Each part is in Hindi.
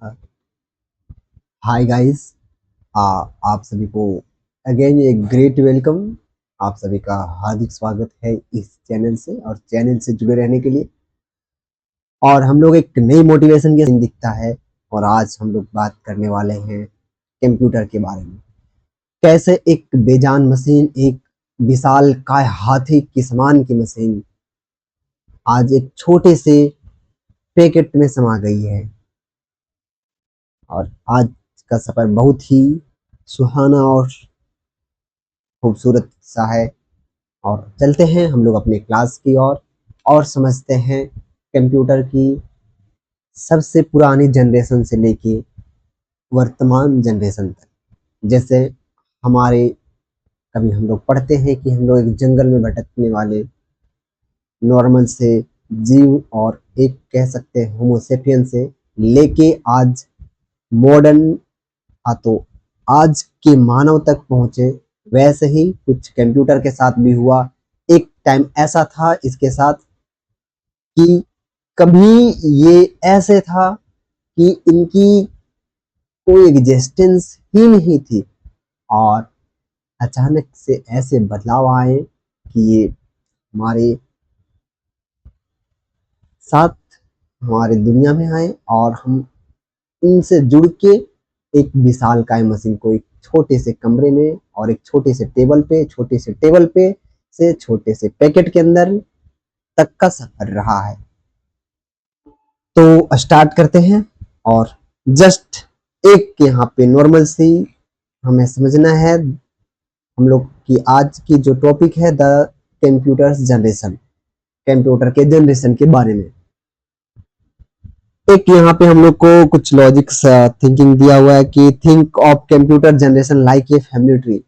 Hi guys. आप सभी को अगेन एक ग्रेट वेलकम। आप सभी का हार्दिक स्वागत है इस चैनल से और चैनल से जुड़े रहने के लिए। और हम लोग एक नई मोटिवेशन के दिन दिखता है और आज हम लोग बात करने वाले हैं कंप्यूटर के बारे में। कैसे एक बेजान मशीन, एक विशाल काय हाथी के समान की मशीन आज एक छोटे से पैकेट में समा गई है। और आज का सफर बहुत ही सुहाना और खूबसूरत सा है। और चलते हैं हम लोग अपने क्लास की ओर और समझते हैं कंप्यूटर की सबसे पुरानी जनरेशन से लेके वर्तमान जनरेशन तक। जैसे हमारे कभी हम लोग पढ़ते हैं कि हम लोग एक जंगल में भटकने वाले नॉर्मल से जीव और एक कह सकते हैं होमोसेपियन से लेके आज मॉडर्न तो आज के मानव तक पहुंचे। वैसे ही कुछ कंप्यूटर के साथ भी हुआ। एक टाइम ऐसा था इसके साथ कि कभी ये ऐसे था कि इनकी कोई एग्जिस्टेंस ही नहीं थी और अचानक से ऐसे बदलाव आए कि ये हमारे साथ हमारे दुनिया में आए और हम इनसे जुड़ के एक विशालकाय मशीन को एक छोटे से कमरे में और एक छोटे से टेबल पे से छोटे से पैकेट के अंदर तक का सफर रहा है। तो स्टार्ट करते हैं और जस्ट एक यहाँ पे नॉर्मल सी हमें समझना है हम लोग की आज की जो टॉपिक है द कंप्यूटर जनरेशन, कंप्यूटर के जनरेशन के बारे में। एक यहाँ पे हम लोग को कुछ लॉजिक थिंकिंग दिया हुआ है कि think of computer generation like a family tree.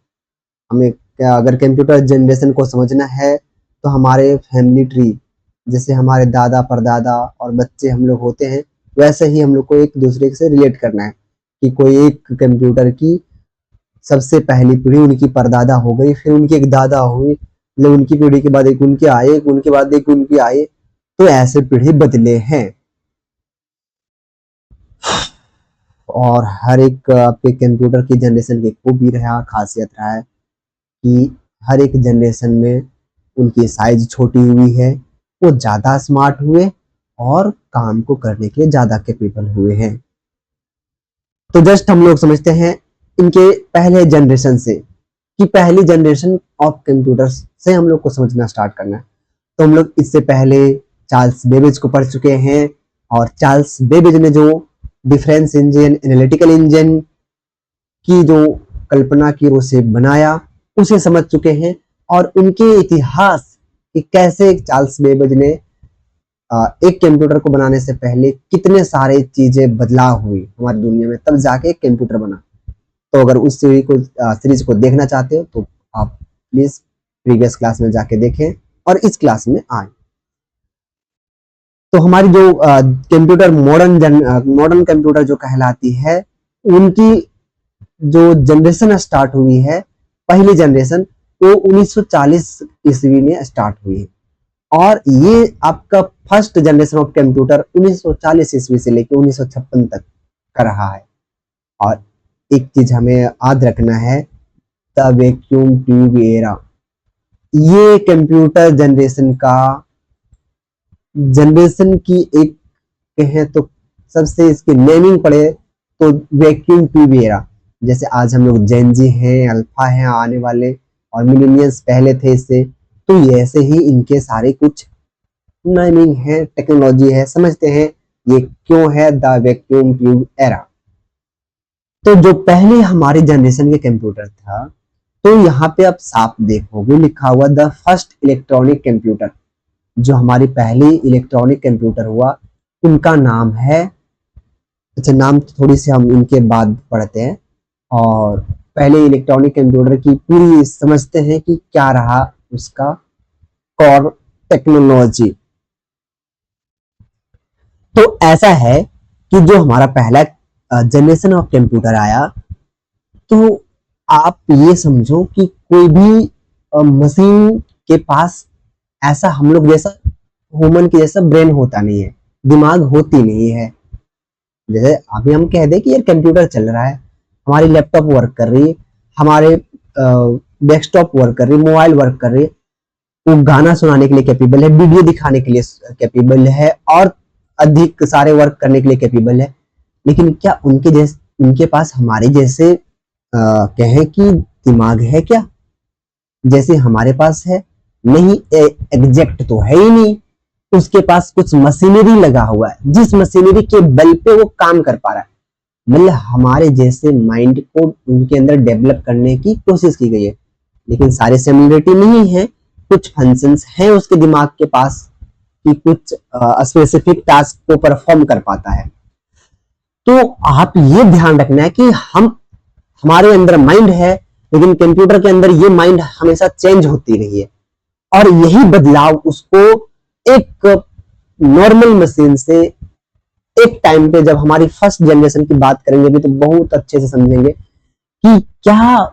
हमें अगर कंप्यूटर जनरेशन को समझना है तो हमारे फैमिली ट्री जैसे हमारे दादा परदादा और बच्चे हम लोग होते हैं वैसे ही हम लोग को एक दूसरे से रिलेट करना है कि कोई एक कंप्यूटर की सबसे पहली पीढ़ी उनकी परदादा हो गई, फिर उनकी एक दादा हुई, मतलब उनकी पीढ़ी के बाद एक उनके आए, एक उनके बाद एक उनके आए, तो ऐसे पीढ़ी बदले हैं। और हर एक आपके कंप्यूटर की जनरेशन की खूबी रहा, खासियत रहा है कि हर एक जनरेशन में उनकी साइज छोटी हुई है, वो ज़्यादा स्मार्ट हुए और काम को करने के ज़्यादा कैपेबल हुए हैं। तो जस्ट हम लोग समझते हैं इनके पहले जनरेशन से कि पहली जनरेशन ऑफ कंप्यूटर्स से हम लोग को समझना स्टार्ट करना है। तो हम लोग इससे पहले चार्ल्स बेबेज को पढ़ चुके हैं और चार्ल्स बेबेज ने जो डिफरेंस इंजन, एनालिटिकल इंजन की जो कल्पना की उसे बनाया उसे समझ चुके हैं। और उनके इतिहास कि कैसे चार्ल्स बेबेज ने एक कंप्यूटर को बनाने से पहले कितने सारे चीजें बदलाव हुई हमारी दुनिया में, तब जाके एक कंप्यूटर बना। तो अगर उस सीरीज को देखना चाहते हो तो आप प्लीज प्रीवियस क्लास में जाके देखें और इस क्लास में आए। तो हमारी जो कंप्यूटर मॉडर्न कंप्यूटर जो कहलाती है उनकी जो जनरेशन स्टार्ट हुई है, पहली जनरेशन, वो 1940 ईस्वी में स्टार्ट हुई है। और ये आपका फर्स्ट जनरेशन ऑफ कंप्यूटर 1940 ईस्वी से लेकर 1956 तक का रहा है। और एक चीज हमें याद रखना है, द वैक्यूम ट्यूब एरा, ये कंप्यूटर जनरेशन की एक कहें तो सबसे इसकी नेमिंग पड़े तो वैक्यूम ट्यूब एरा। जैसे आज हम लोग जेनजी हैं, अल्फा हैं आने वाले, और मिलेनियल्स पहले थे इससे, तो ये ऐसे ही इनके सारे कुछ नेमिंग है, टेक्नोलॉजी है, समझते हैं ये क्यों है द वैक्यूम ट्यूब एरा। तो जो पहले हमारे जनरेशन के कंप्यूटर था, तो यहाँ पे आप साफ देखोगे लिखा हुआ द फर्स्ट इलेक्ट्रॉनिक कंप्यूटर। जो हमारी पहली इलेक्ट्रॉनिक कंप्यूटर हुआ उनका नाम है, अच्छा नाम थोड़ी सी हम इनके बाद पढ़ते हैं और पहले इलेक्ट्रॉनिक कंप्यूटर की पूरी समझते हैं कि क्या रहा उसका कोर टेक्नोलॉजी। तो ऐसा है कि जो हमारा पहला जनरेशन ऑफ कंप्यूटर आया, तो आप ये समझो कि कोई भी मशीन के पास ऐसा हम लोग जैसा ह्यूमन के जैसा ब्रेन होता नहीं है, दिमाग होती नहीं है। जैसे अभी हम कह दें कि यार कंप्यूटर चल रहा है, हमारी लैपटॉप वर्क कर रही है, हमारे डेस्कटॉप वर्क कर रही है, मोबाइल वर्क कर रही है, वो गाना सुनाने के लिए कैपेबल है, वीडियो दिखाने के लिए कैपेबल है, और अधिक सारे वर्क करने के लिए कैपेबल है। लेकिन क्या उनके पास हमारे जैसे कहें कि दिमाग है क्या, जैसे हमारे पास है? नहीं, एग्जैक्ट तो है ही नहीं। उसके पास कुछ मशीनरी लगा हुआ है, जिस मशीनरी के बल पे वो काम कर पा रहा है। मतलब हमारे जैसे माइंड को उनके अंदर डेवलप करने की कोशिश की गई है, लेकिन सारे सिमिलरिटी नहीं है। कुछ फंक्शंस हैं उसके दिमाग के पास कि कुछ स्पेसिफिक टास्क को परफॉर्म कर पाता है। तो आप ये ध्यान रखना है कि हमारे अंदर माइंड है, लेकिन कंप्यूटर के अंदर ये माइंड हमेशा चेंज होती रही है, और यही बदलाव उसको एक नॉर्मल मशीन से एक टाइम पे, जब हमारी फर्स्ट जनरेशन की बात करेंगे भी तो बहुत अच्छे से समझेंगे कि क्या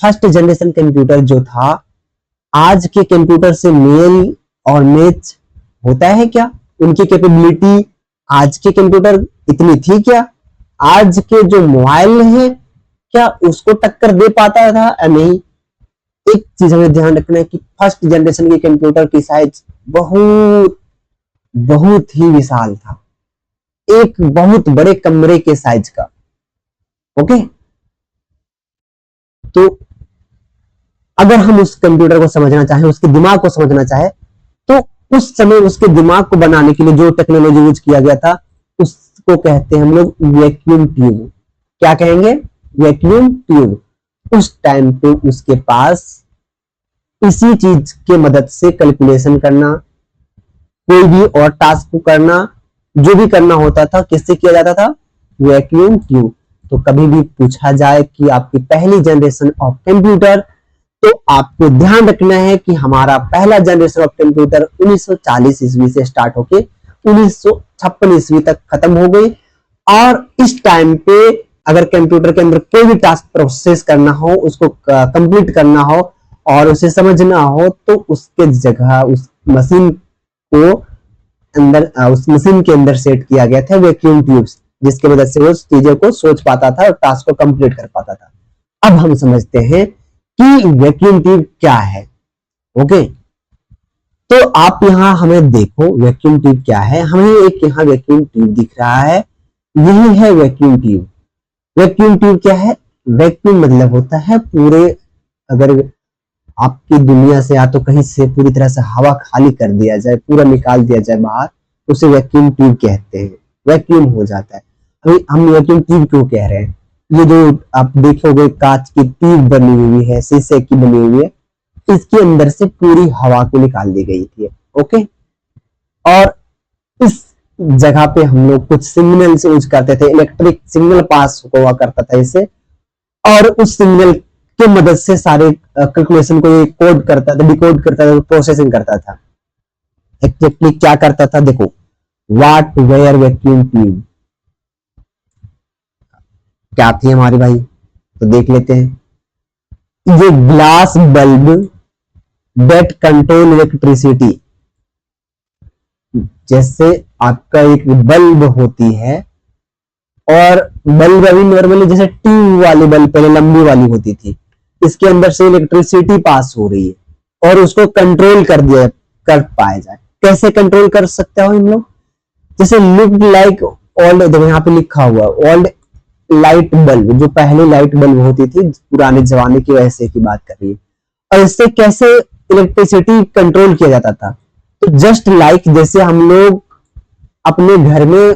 फर्स्ट जनरेशन कंप्यूटर जो था आज के कंप्यूटर से मेल और मैच होता है क्या? उनकी कैपेबिलिटी आज के कंप्यूटर इतनी थी क्या? आज के जो मोबाइल है क्या उसको टक्कर दे पाता था या नहीं? एक चीज हमें ध्यान रखना है कि फर्स्ट जनरेशन के कंप्यूटर की साइज बहुत बहुत ही विशाल था, एक बहुत बड़े कमरे के साइज का। ओके, तो अगर हम उस कंप्यूटर को समझना चाहें, उसके दिमाग को समझना चाहें, तो उस समय उसके दिमाग को बनाने के लिए जो टेक्नोलॉजी यूज किया गया था उसको कहते हैं हम लोग वैक्यूम ट्यूब। क्या कहेंगे? Vacuum tube. उस टाइम पे उसके पास इसी चीज के मदद से कैलकुलेशन करना, कोई भी और टास्क को करना, जो भी करना होता था किससे किया जाता था? Vacuum tube. तो कभी भी पूछा जाए कि आपकी पहली जनरेशन ऑफ कंप्यूटर, तो आपको ध्यान रखना है कि हमारा पहला जनरेशन ऑफ कंप्यूटर 1940 ईस्वी से स्टार्ट होके 1956 ईस्वी तक खत्म हो गई। और इस टाइम पे अगर कंप्यूटर के अंदर कोई भी टास्क प्रोसेस करना हो, उसको कंप्लीट करना हो और उसे समझना हो, तो उसके जगह उस मशीन को उस मशीन के अंदर सेट किया गया था वैक्यूम ट्यूब्स, जिसकी मदद से वो चीजों को सोच पाता था और टास्क को कंप्लीट कर पाता था। अब हम समझते हैं कि वैक्यूम ट्यूब क्या है। ओके, तो आप यहां हमें देखो वैक्यूम ट्यूब क्या है। हमें एक यहाँ वैक्यूम ट्यूब दिख रहा है, यही है वैक्यूम ट्यूब। वैक्यूम ट्यूब क्या है? वैक्यूम मतलब होता है पूरे, अगर आपकी दुनिया से या तो कहीं से पूरी तरह से हवा खाली कर दिया जाए, पूरा निकाल दिया जाए बाहर, उसे वैक्यूम ट्यूब कहते हैं। वैक्यूम हो जाता है। अभी हम वैक्यूम ट्यूब क्यों कह रहे हैं? ये जो आप देखोगे कांच की ट्यूब बनी हुई है, शीशे की बनी हुई है, इसके अंदर से पूरी हवा को निकाल दी गई थी। ओके, और इस जगह पे हम लोग कुछ सिग्नल से यूज करते थे, इलेक्ट्रिक सिग्नल पास हुआ करता था इससे, और उस सिग्नल की मदद से सारे कैलकुलेशन को ये कोड करता था, डिकोड करता था, प्रोसेसिंग करता था। एक्जेक्टली क्या करता था? देखो, व्हाट वेयर वैक्यूम ट्यूब क्या थी हमारी भाई, तो देख लेते हैं। ये glass bulb that control electricity, जैसे आपका एक बल्ब होती है, और बल्ब अभी नॉर्मली जैसे ट्यूब वाली बल्ब पहले लंबी वाली होती थी, इसके अंदर से इलेक्ट्रिसिटी पास हो रही है और उसको कंट्रोल कर पाया जाए। कैसे कंट्रोल कर सकते हो हम लोग? जैसे लुक लाइक ओल्ड, देखो यहाँ पे लिखा हुआ ओल्ड लाइट बल्ब, जो पहले लाइट बल्ब होती थी पुराने जमाने की, वैसे की बात कर रही है। और इससे कैसे इलेक्ट्रिसिटी कंट्रोल किया जाता था? तो जस्ट लाइक जैसे हम लोग अपने घर में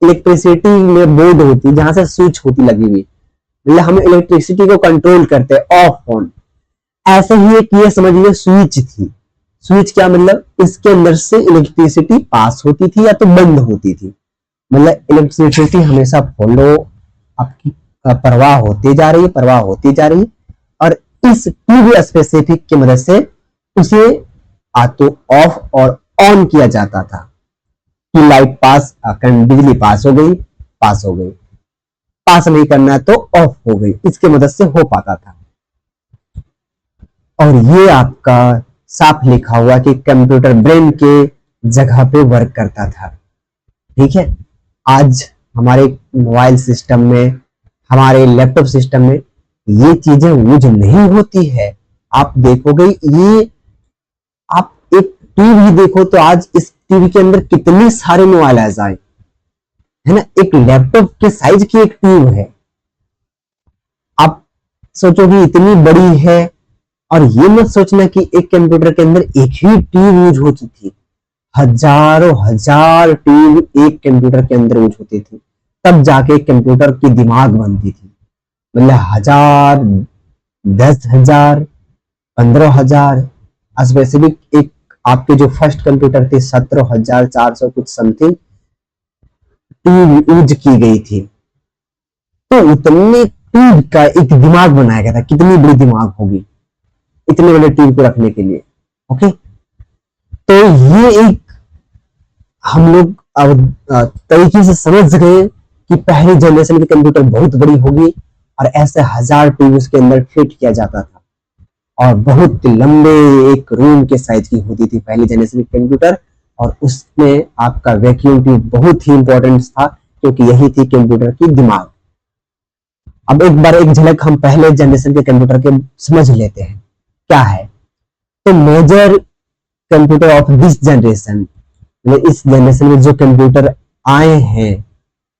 इलेक्ट्रिसिटी में बोर्ड होती, जहां से स्विच होती लगी हुई, मतलब हम इलेक्ट्रिसिटी को कंट्रोल करते हैं ऑफ ऑन, ऐसे ही एक ये समझिए स्विच थी। स्विच क्या मतलब? इसके अंदर से इलेक्ट्रिसिटी पास होती थी या तो बंद होती थी, मतलब इलेक्ट्रिसिटी हमेशा फ्लो आपकी प्रवाह होती जा रही है, प्रवाह होती जा रही है, और इस ट्यूब स्पेसिफिक की मदद से उसे आ तो ऑफ और ऑन किया जाता था कि लाइट पास, बिजली पास हो गई, पास हो गई, पास नहीं करना है तो ऑफ हो गई, इसके मदद से हो पाता था। और ये आपका साफ लिखा हुआ कि कंप्यूटर ब्रेन के जगह पे वर्क करता था। ठीक है, आज हमारे मोबाइल सिस्टम में, हमारे लैपटॉप सिस्टम में ये चीजें यूज नहीं होती है। आप देखोगे ये, आप एक टीवी देखो तो आज इस टीवी के अंदर कितने सारे मोबाइल आ जाए, है ना, एक लैपटॉप के साइज की एक टीवी है। आप सोचोगे इतनी बड़ी है, और ये मत सोचना कि एक कंप्यूटर के अंदर एक ही टीवी यूज होती थी। हजारों हजार टीवी एक कंप्यूटर के अंदर यूज होती थी, तब जाके कंप्यूटर की दिमाग बनती थी। मतलब 1000, 10,000, 15,000, स्पेसिफिक एक आपके जो फर्स्ट कंप्यूटर थे 17,400 कुछ समथिंग टीवी यूज की गई थी। तो उतने टीवी का एक दिमाग बनाया गया था। कितनी बड़ी दिमाग होगी इतने बड़े टीवी को रखने के लिए। ओके, तो ये एक हम लोग अब तरीके से समझ गए कि पहली जनरेशन की कंप्यूटर बहुत बड़ी होगी, और ऐसे 1000 टीवी उसके अंदर फिट किया जाता था, और बहुत लंबे एक रूम के साइज की होती थी पहली जनरेशन की कंप्यूटर। और उसमें आपका वैक्यूम ट्यूब बहुत ही इंपॉर्टेंट था, क्योंकि यही थी कंप्यूटर की दिमाग। अब एक बार एक झलक हम पहले जनरेशन के कंप्यूटर के समझ लेते हैं क्या है। तो major computer of this generation, इस जनरेशन में जो कंप्यूटर आए हैं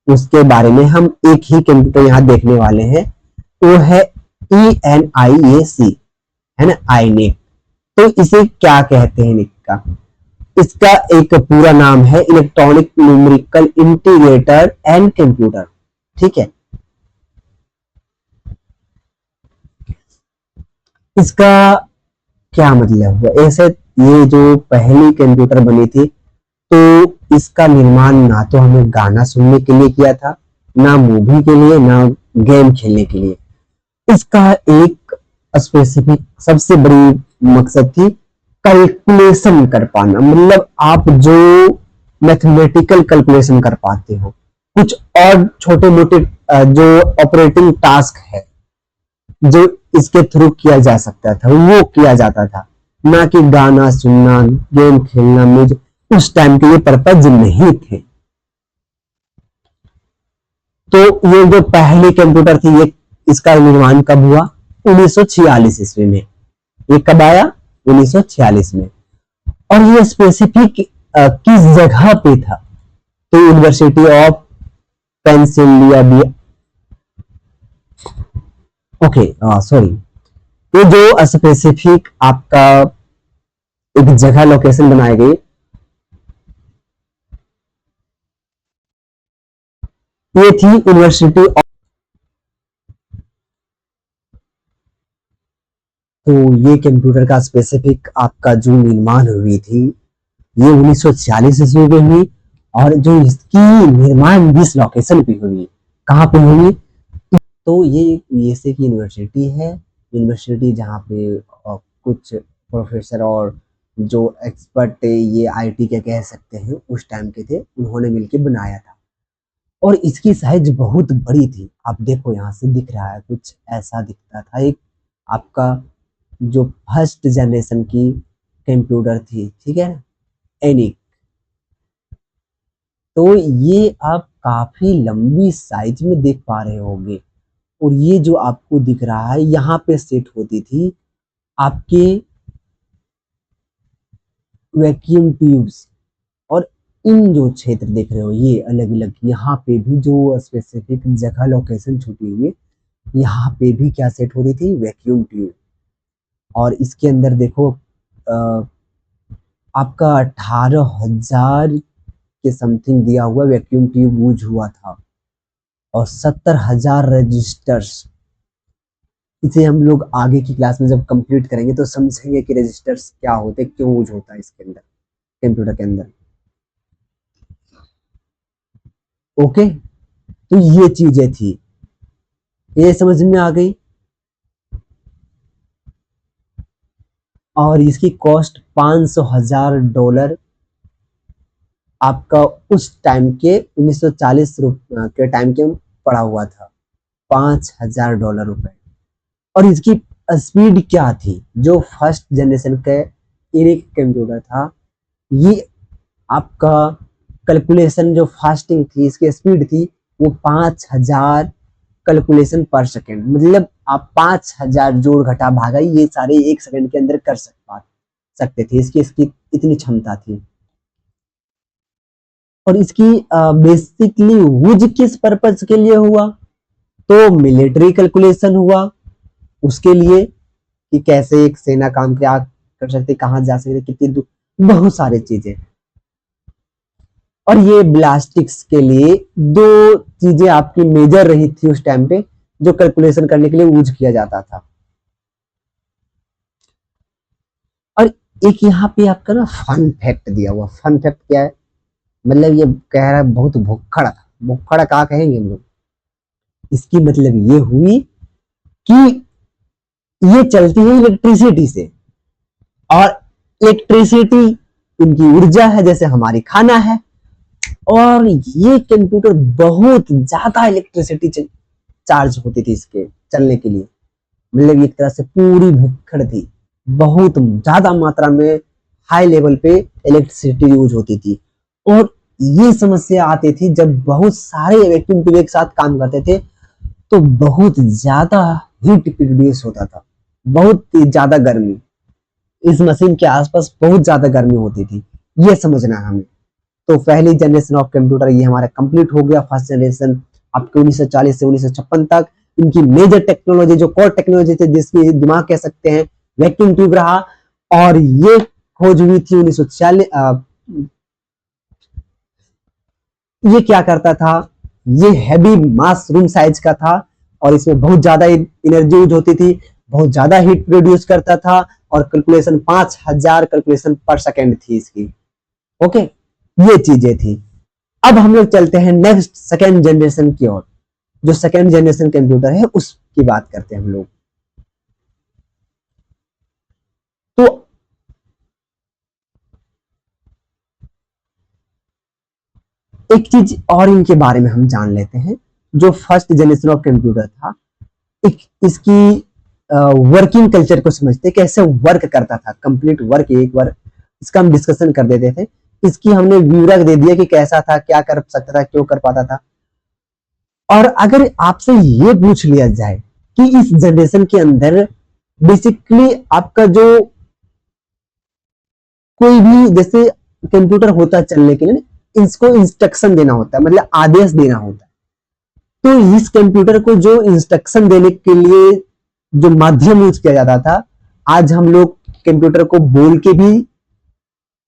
उसके बारे में हम एक ही कंप्यूटर यहाँ देखने वाले हैं, वो है ENIAC, है ना, आईनेक। तो इसे क्या कहते हैं निक का? इसका एक पूरा नाम है electronic numerical integrator and computer. ठीक है, इसका क्या मतलब हुआ? ऐसे ये जो पहली कंप्यूटर बनी थी, तो इसका निर्माण ना तो हमें गाना सुनने के लिए किया था, ना मूवी के लिए, ना गेम खेलने के लिए। इसका एक स्पेसिफिक सबसे बड़ी मकसद थी कैलकुलेशन कर पाना। मतलब आप जो मैथमेटिकल कैलकुलेशन कर पाते हो, कुछ और छोटे मोटे जो ऑपरेटिंग टास्क है जो इसके थ्रू किया जा सकता था, वो किया जाता था, ना कि गाना सुनना, गेम खेलना। मुझे उस टाइम के ये पर्पज नहीं थे। तो ये जो पहली कंप्यूटर थी, ये इसका निर्माण कब हुआ? 1946 ईस्वी में। ये कब आया? 1946 में। और ये स्पेसिफिक किस जगह पे था? तो university of Pennsylvania, okay sorry, ये जो स्पेसिफिक आपका एक जगह लोकेशन बनाई गई, ये थी यूनिवर्सिटी ऑफ। तो ये कंप्यूटर का स्पेसिफिक आपका जो निर्माण हुई थी, ये 1946 ईस्वी में हुई। और जो इसकी निर्माण जिस लोकेशन पे हुई, कहाँ पे हुई? तो ये यूएसए की यूनिवर्सिटी है। यूनिवर्सिटी जहाँ पे कुछ प्रोफेसर और जो एक्सपर्ट ये आईटी के कह सकते हैं उस टाइम के थे, उन्होंने मिलके बनाया था। और इसकी साइज बहुत बड़ी थी। आप देखो यहाँ से दिख रहा है, कुछ ऐसा दिखता था। एक आपका जो फर्स्ट जनरेशन की कंप्यूटर थी, ठीक है ना, एनिक। तो ये आप काफी लंबी साइज में देख पा रहे होंगे। और ये जो आपको दिख रहा है, यहाँ पे सेट होती थी आपके वैक्यूम ट्यूब्स। और इन जो क्षेत्र देख रहे हो ये अलग अलग, यहाँ पे भी जो स्पेसिफिक जगह लोकेशन छुटी हुई, यहाँ पे भी क्या सेट होती थी? Vacuum tube. और इसके अंदर देखो आपका 18,000 के समथिंग दिया हुआ वैक्यूम ट्यूब यूज हुआ था, और 70,000 रजिस्टर्स। इसे हम लोग आगे की क्लास में जब कंप्लीट करेंगे तो समझेंगे कि रजिस्टर्स क्या होते, क्यों यूज होता है इसके अंदर, कंप्यूटर के अंदर। ओके, तो ये चीजें थी, ये समझ में आ गई। और इसकी कॉस्ट $500,000 आपका उस टाइम के 1940 के टाइम के पड़ा हुआ था। $5,000 और इसकी स्पीड क्या थी? जो फर्स्ट जनरेशन का इनिक कंप्यूटर था, ये आपका कैलकुलेशन जो फास्टिंग थी, इसकी स्पीड थी वो 5000 कैलकुलेशन पर सेकेंड। मतलब आप 5000 जोड़ घटा भागाई ये सारे 1 सेकंड के अंदर कर सकते थे। इसकी इतनी क्षमता थी। और इसकी बेसिकली यूज किस पर्पज के लिए हुआ? तो मिलिट्री कैलकुलेशन हुआ उसके लिए, कि कैसे एक सेना काम क्या कर सकते, कहां जा सकते, कितनी दूर, बहुत सारी चीजें। और ये ब्लास्टिक्स के लिए दो चीजें आपकी मेजर रही थी उस टाइम पे, जो कैलकुलेशन करने के लिए यूज किया जाता था। और एक यहाँ पे आपका ना फन फैक्ट दिया हुआ। फन फैक्ट क्या है? मतलब ये कह रहा है बहुत भुक्खड़, भुक्खड़ क्या कहेंगे हम लोग। इसकी मतलब ये हुई कि ये चलती है इलेक्ट्रिसिटी से, और इलेक्ट्रिसिटी इनकी ऊर्जा है, जैसे हमारी खाना है। और ये कंप्यूटर बहुत ज्यादा इलेक्ट्रिसिटी चार्ज होती थी इसके चलने के लिए। मतलब एक तरह से पूरी भुक्खड़ थी, बहुत ज्यादा मात्रा में हाई लेवल पे इलेक्ट्रिसिटी यूज होती थी। और ये समस्या आती थी जब बहुत सारे वैक्यूम ट्यूब एक साथ काम करते थे, तो बहुत ज्यादा हीट प्रोड्यूस होता था, बहुत ज्यादा गर्मी। इस मशीन के आसपास बहुत ज्यादा गर्मी होती थी, ये समझना है हमें। तो पहली जनरेशन ऑफ कंप्यूटर ये हमारा कंप्लीट हो गया। फर्स्ट जनरेशन आपके 1940 से 1956 तक। इनकी मेजर टेक्नोलॉजी जो कोर टेक्नोलॉजी थी, जिसकी दिमाग कह सकते हैं, वैक्यूम ट्यूब रहा। और ये खोज हुई थी 1946। ये क्या करता था? ये हैवी मास रूम साइज का था, और इसमें बहुत ज्यादा एनर्जी यूज होती थी, बहुत ज्यादा हीट प्रोड्यूस करता था, और कैलकुलेशन 5000 कैलकुलेशन पर सेकेंड थी इसकी। ओके, ये चीजें थी। अब हम लोग चलते हैं नेक्स्ट सेकेंड जनरेशन की ओर। जो सेकेंड जनरेशन कंप्यूटर है उसकी बात करते हैं हम लोग। तो एक चीज और इनके बारे में हम जान लेते हैं। जो फर्स्ट जनरेशन ऑफ कंप्यूटर था, एक इसकी वर्किंग कल्चर को समझते, कैसे वर्क करता था, कंप्लीट वर्क। एक बार इसका हम डिस्कशन कर देते थे। इसकी हमने विवरक दे दिया कि कैसा था, क्या कर सकता था, क्यों कर पाता था। और अगर आपसे ये पूछ लिया जाए कि इस जनरेशन के अंदर बेसिकली आपका जो कोई भी जैसे कंप्यूटर होता है चलने के लिए, इसको इंस्ट्रक्शन देना होता है, मतलब आदेश देना होता है। तो इस कंप्यूटर को जो इंस्ट्रक्शन देने के लिए जो माध्यम यूज किया जाता था, आज हम लोग कंप्यूटर को बोल के भी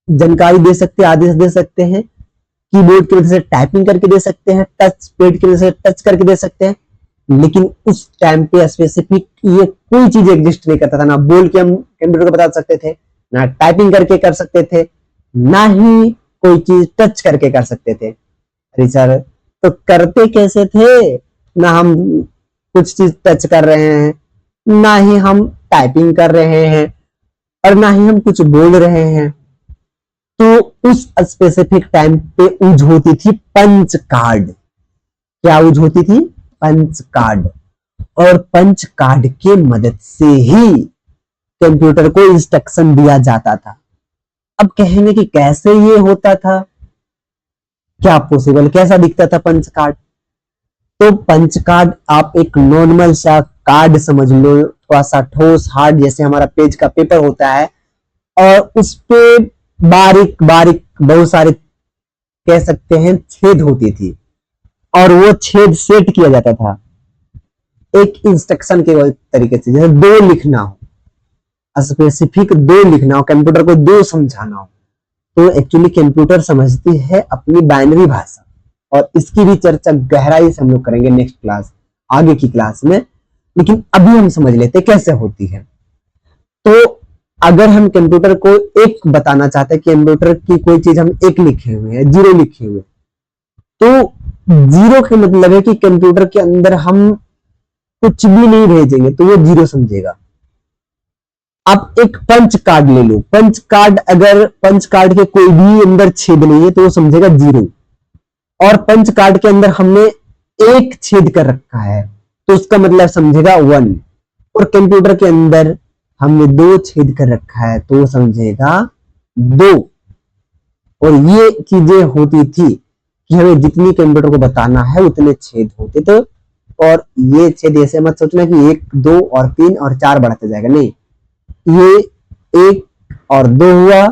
जानकारी दे सकते हैं, आदेश दे सकते हैं, कीबोर्ड की वजह से टाइपिंग करके दे सकते हैं, टच पैड की वजह से टच करके दे सकते हैं। लेकिन उस टाइम पे स्पेसिफिक ये कोई चीज एग्जिस्ट नहीं करता था। ना बोल के हम कंप्यूटर को बता सकते थे, ना टाइपिंग करके कर सकते थे, ना ही कोई चीज टच करके कर सकते थे। अरे सर, तो करते कैसे थे? ना हम कुछ चीज टच कर रहे हैं, ना ही हम टाइपिंग कर रहे हैं, और ना ही हम कुछ बोल रहे हैं। तो उस स्पेसिफिक टाइम पे यूज होती थी पंच कार्ड। क्या यूज होती थी? Punch card. और पंच कार्ड के मदद से ही कंप्यूटर को इंस्ट्रक्शन दिया जाता था। अब कहेंगे कि कैसे ये होता था, क्या पॉसिबल, कैसा दिखता था पंच कार्ड? तो पंच कार्ड आप एक नॉर्मल सा कार्ड समझ लो, थोड़ा सा ठोस हार्ड, जैसे हमारा पेज का पेपर होता है, और उस पे बारीक बारीक बहुत सारे कह सकते हैं छेद होती थी, और वो छेद सेट किया जाता था एक इंस्ट्रक्शन के तरीके से। जैसे दो लिखना हो, स्पेसिफिक दो लिखना हो, कंप्यूटर को दो समझाना हो, तो एक्चुअली कंप्यूटर समझती है अपनी बाइनरी भाषा। और इसकी भी चर्चा गहराई से हम लोग करेंगे नेक्स्ट क्लास, आगे की क्लास में। लेकिन अभी हम समझ लेते कैसे होती है। तो अगर हम कंप्यूटर को एक बताना चाहते हैं कि कंप्यूटर की कोई चीज हम एक लिखे हुए हैं, जीरो लिखे हुए, तो जीरो का मतलब है कि कंप्यूटर के अंदर हम कुछ भी नहीं भेजेंगे तो वो जीरो समझेगा। आप एक पंच कार्ड ले लो, पंच कार्ड, अगर पंच कार्ड के कोई भी अंदर छेद नहीं है तो वो समझेगा जीरो। और पंच कार्ड के अंदर हमने एक छेद कर रखा है तो उसका मतलब समझेगा 1। और कंप्यूटर के अंदर हमने 2 छेद कर रखा है तो वो समझेगा 2। और ये चीजें होती थी कि हमें जितनी कंप्यूटर को बताना है उतने छेद होते थे। और ये छेद ऐसे मत सोचना कि 1 2 और 3 और 4 बढ़ते जाएगा, नहीं, ये 1 और 2 हुआ,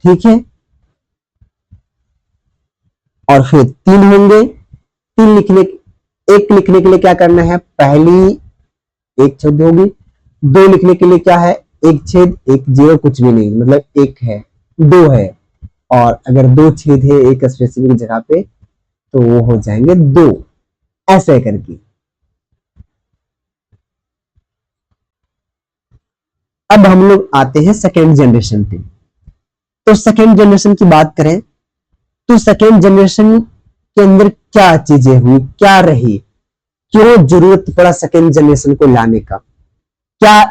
ठीक है, और फिर 3 होंगे। 3 लिखने 1 लिखने के लिए क्या करना है, पहली एक छेद होगी। 2 लिखने के लिए क्या है, एक छेद, एक जीरो, कुछ भी नहीं, मतलब 1 है, 2 है, और अगर 2 छेद है एक स्पेसिफिक जगह पे तो वो हो जाएंगे 2, ऐसे करके। अब हम लोग आते हैं सेकेंड जनरेशन पे। तो सेकेंड जनरेशन की बात करें तो सेकेंड जनरेशन के अंदर क्या चीजें हुई, क्या रही, क्यों जरूरत पड़ा सेकेंड जनरेशन को लाने का। क्या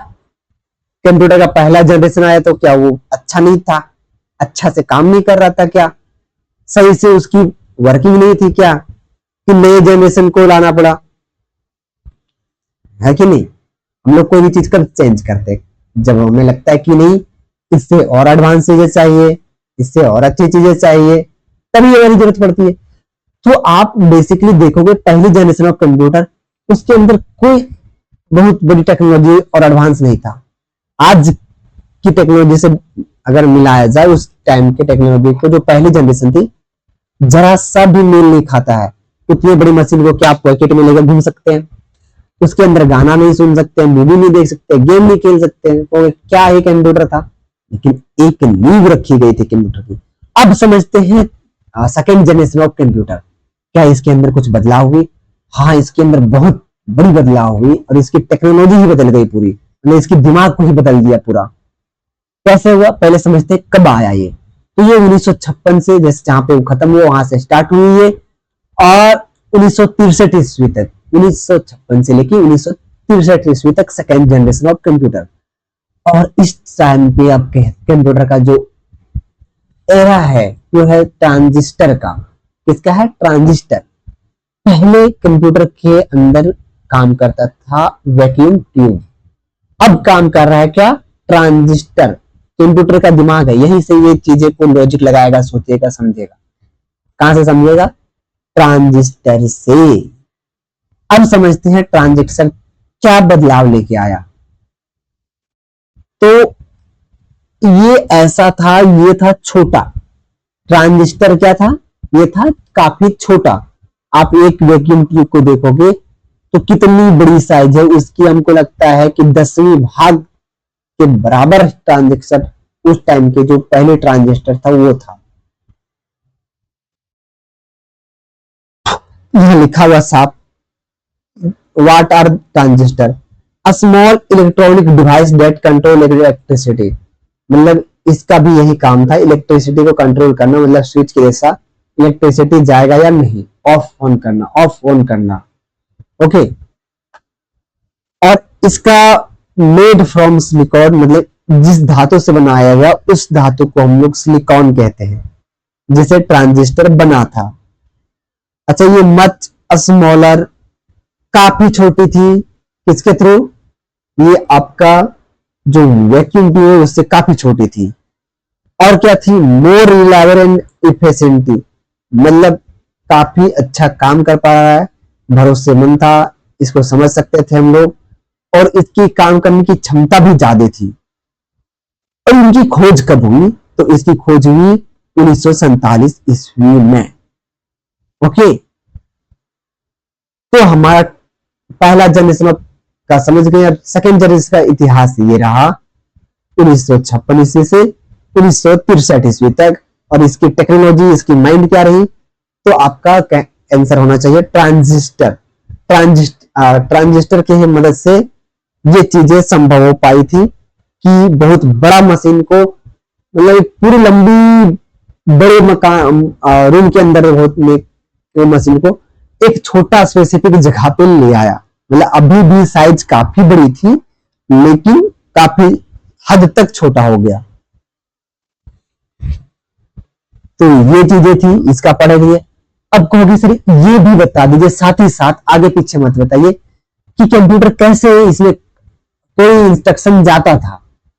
कंप्यूटर का पहला जनरेशन आया तो क्या वो अच्छा नहीं था, अच्छा से काम नहीं कर रहा था क्या, सही से उसकी वर्किंग नहीं थी क्या, कि नए जनरेशन को लाना पड़ा, है कि नहीं। हम लोग कोई भी चीज कब चेंज करते हैं, जब हमें लगता है कि नहीं इससे और एडवांस चीजें चाहिए, इससे और अच्छी चीजें चाहिए, तभी हमारी जरूरत पड़ती है। तो आप बेसिकली देखोगे पहली जनरेशन ऑफ कंप्यूटर, उसके अंदर कोई बहुत बड़ी टेक्नोलॉजी और एडवांस नहीं था। आज की टेक्नोलॉजी से अगर मिलाया जाए उस टाइम के टेक्नोलॉजी को, जो पहली जनरेशन थी, जरा सा भी मेल नहीं खाता है। इतनी बड़ी मशीन को क्या आप पॉकेट में लेकर घूम सकते हैं, उसके अंदर गाना नहीं सुन सकते, मूवी नहीं देख सकते, गेम नहीं खेल सकते हैं, तो क्या एक कंप्यूटर था, लेकिन एक नींव रखी गई थी कंप्यूटर की। अब समझते हैं सेकेंड जनरेशन ऑफ कंप्यूटर, क्या इसके अंदर कुछ बदलाव हुई। हाँ, इसके अंदर बहुत बड़ी बदलाव हुई और इसकी टेक्नोलॉजी ही बदल गई पूरी, मतलब इसकी दिमाग को ही बदल दिया पूरा। कैसे हुआ, पहले समझते हैं कब आया ये। तो ये 1956 से, जैसे जहां पे वो खत्म हुआ वहां से स्टार्ट हुई है, और 1963 ईस्वी तक, 1956 से लेके 1963 ईस्वी तक सेकेंड जनरेशन ऑफ कंप्यूटर। और इस टाइम पे अब कंप्यूटर का जो एरा है वो है ट्रांजिस्टर का। किसका है, ट्रांजिस्टर। पहले कंप्यूटर के अंदर काम करता था वैक्यूम ट्यूब, अब काम कर रहा है क्या, ट्रांजिस्टर। कंप्यूटर का दिमाग है, यहीं से ये चीजें को लॉजिक लगाएगा, सोचेगा, समझेगा। कहां से समझेगा, ट्रांजिस्टर से। अब समझते हैं ट्रांजिस्टर क्या बदलाव लेके आया। तो ये ऐसा था, ये था छोटा ट्रांजिस्टर। क्या था, ये था काफी छोटा। आप एक वैक्यूम ट्यूब को देखोगे तो कितनी बड़ी साइज है उसकी, हमको लगता है कि 10वीं भाग के बराबर ट्रांजिस्टर उस टाइम के जो पहले ट्रांजिस्टर था वो था। यहां लिखा हुआ साफ, what are transistor, a small electronic device that control electricity. मतलब इसका भी यही काम था, इलेक्ट्रिसिटी को कंट्रोल करना, मतलब स्विच के जैसा, इलेक्ट्रिसिटी जाएगा या नहीं, ऑफ ऑन करना, ऑफ ऑन करना। ओके। और इसका मेड फ्रॉम सिलिकॉन, मतलब जिस धातु से बनाया गया उस धातु को हम लोग सिलिकॉन कहते हैं जिसे ट्रांजिस्टर बना था। अच्छा, ये मच स्मॉलर, काफी छोटी थी, किसके थ्रू, ये आपका जो वैक्यूम ट्यूब है उससे काफी छोटी थी। और क्या थी, मोर रिलायबल एंड इफिशिएंटी, मतलब काफी अच्छा काम कर पा रहा है, भरोसेमंद था, इसको समझ सकते थे हम लोग, और इसकी काम करने की क्षमता भी ज्यादा थी। और इनकी खोज कब हुई, तो इसकी खोज हुई 1947 ईस्वी में। ओके। तो हमारा पहला जनरेशन का समझ गए। अब सेकेंड जनरेशन का इतिहास ये रहा 1956 ईस्वी से 1963 ईस्वी तक, और इसकी टेक्नोलॉजी, इसकी माइंड क्या रही, तो आपका आंसर होना चाहिए ट्रांजिस्टर। ट्रांजिस्टर की मदद से ये चीजें संभव हो पाई थी कि बहुत बड़ा मशीन को, मतलब पूरी लंबी बड़े मकान रूम के अंदर होने मशीन को एक छोटा स्पेसिफिक जगह पे ले आया। मतलब अभी भी साइज काफी बड़ी थी लेकिन काफी हद तक छोटा हो गया। तो ये चीजें थी, इसका पढ़ेंगे। अब कहोगे सर ये भी बता दीजिए साथ ही साथ, आगे पीछे मत बताइए, कि कंप्यूटर कैसे, इसमें कोई इंस्ट्रक्शन जाता था,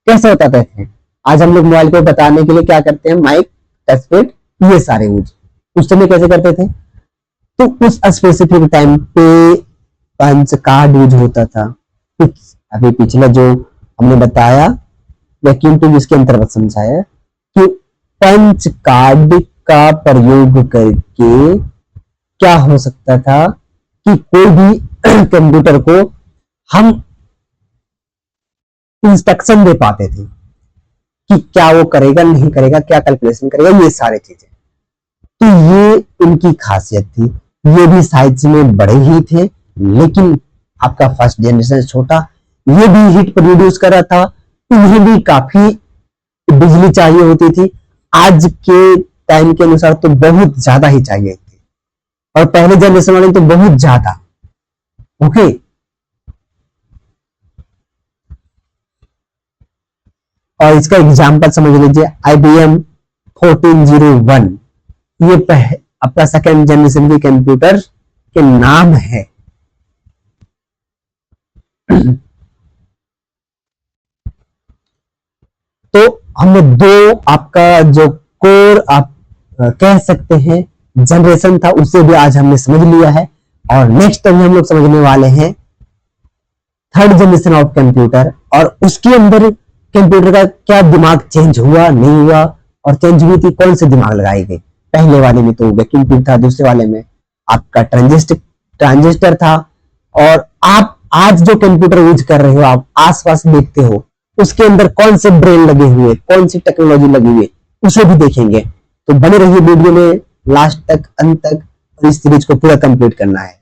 कैसे बताते थे। आज हम लोग मोबाइल को बताने के लिए क्या करते हैं, माइक टच पैड, ये सारे यूज उस समय कैसे करते थे? तो उस स्पेसिफिक टाइम पे पंच कार्ड यूज होता था। कुछ अभी पिछला जो हमने बताया वैक्यूम ट्यूब इसके अंतर्गत समझाया कि पंच कार्ड का प्रयोग करके क्या हो सकता था कि कोई भी कंप्यूटर को हम इंस्ट्रक्शन दे पाते थे कि क्या वो करेगा नहीं करेगा, क्या कैलकुलेशन करेगा, ये सारे चीजें। तो ये इनकी खासियत थी। ये भी साइज में बड़े ही थे, लेकिन आपका फर्स्ट जनरेशन छोटा, ये भी हीट प्रोड्यूस कर रहा था, इन्हें भी काफी बिजली चाहिए होती थी। आज के टाइम के अनुसार तो बहुत ज्यादा ही चाहिए थी, और पहले जनरेशन वाले तो बहुत ज्यादा। ओके, और इसका एग्जांपल समझ लीजिए, IBM 1401, ये आपका सेकेंड जनरेशन के कंप्यूटर के नाम है। तो हमने दो आपका जो कोर आप कह सकते हैं जनरेशन था, उसे भी आज हमने समझ लिया है। और नेक्स्ट टाइम हम लोग समझने वाले हैं थर्ड जनरेशन ऑफ कंप्यूटर, और उसके अंदर कंप्यूटर का क्या दिमाग चेंज हुआ नहीं हुआ, और चेंज हुई थी कौन से दिमाग लगाए गए। पहले वाले में तो वैक्यूम ट्यूब था, दूसरे वाले में आपका ट्रांजिस्टर था। और आप आज जो कंप्यूटर यूज कर रहे हो, आप आसपास देखते हो, उसके अंदर कौन से ब्रेन लगे हुए, कौन सी टेक्नोलॉजी लगी हुई, उसे भी देखेंगे। तो बने रहिए वीडियो में लास्ट तक, अंत तक, और इस सीरीज को पूरा कंप्लीट करना है।